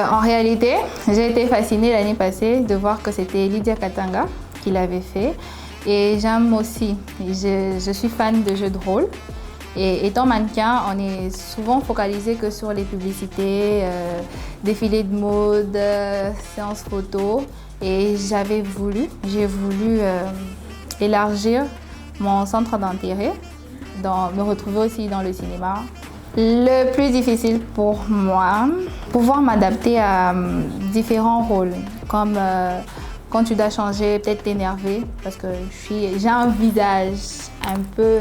En réalité, j'ai été fascinée l'année passée de voir que c'était Lydia Katanga qui l'avait fait. Et j'aime aussi, je suis fan de jeux de rôle. Et étant mannequin, on est souvent focalisé que sur les publicités, défilés de mode, séances photos. Et j'ai voulu élargir mon centre d'intérêt, me retrouver aussi dans le cinéma. Le plus difficile pour moi, pouvoir m'adapter à différents rôles, comme quand tu dois changer, peut-être t'énerver, parce que j'ai un visage un peu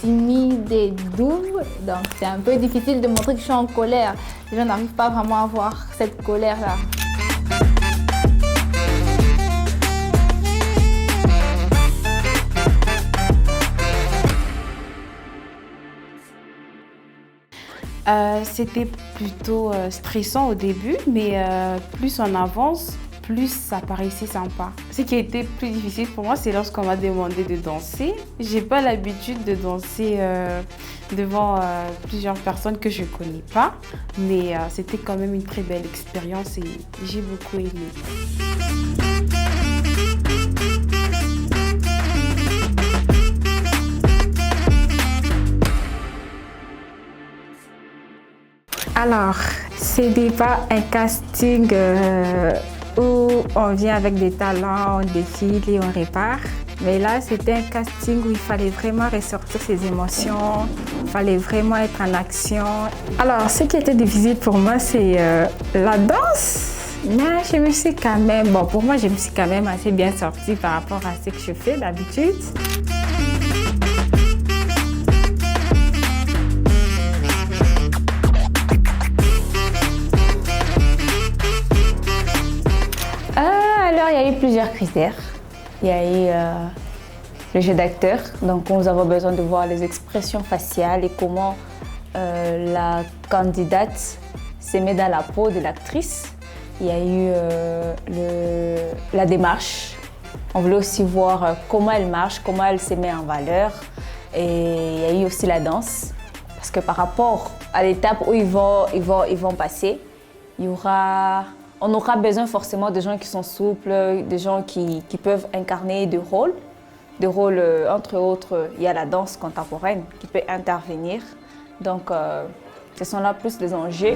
timide et doux, donc c'est un peu difficile de montrer que je suis en colère. Les gens n'arrivent pas vraiment à voir cette colère-là. C'était plutôt stressant au début, mais plus on avance, plus ça paraissait sympa. Ce qui a été plus difficile pour moi, c'est lorsqu'on m'a demandé de danser. J'ai pas l'habitude de danser devant plusieurs personnes que je connais pas, mais c'était quand même une très belle expérience et j'ai beaucoup aimé. Alors, ce n'est pas un casting où on vient avec des talents, on défile et on répare. Mais là, c'était un casting où il fallait vraiment ressortir ses émotions, il fallait vraiment être en action. Alors, ce qui était difficile pour moi, c'est la danse. Mais je me suis quand même, pour moi, je me suis quand même assez bien sortie par rapport à ce que je fais d'habitude. Alors, il y a eu plusieurs critères. Il y a eu le jeu d'acteur, donc nous avons besoin de voir les expressions faciales et comment la candidate se met dans la peau de l'actrice. Il y a eu la démarche. On voulait aussi voir comment elle marche, comment elle se met en valeur. Et il y a eu aussi la danse, parce que par rapport à l'étape où ils vont passer, on aura besoin forcément de gens qui sont souples, de gens qui peuvent incarner des rôles. Entre autres, il y a la danse contemporaine qui peut intervenir. Donc, ce sont là plus les enjeux.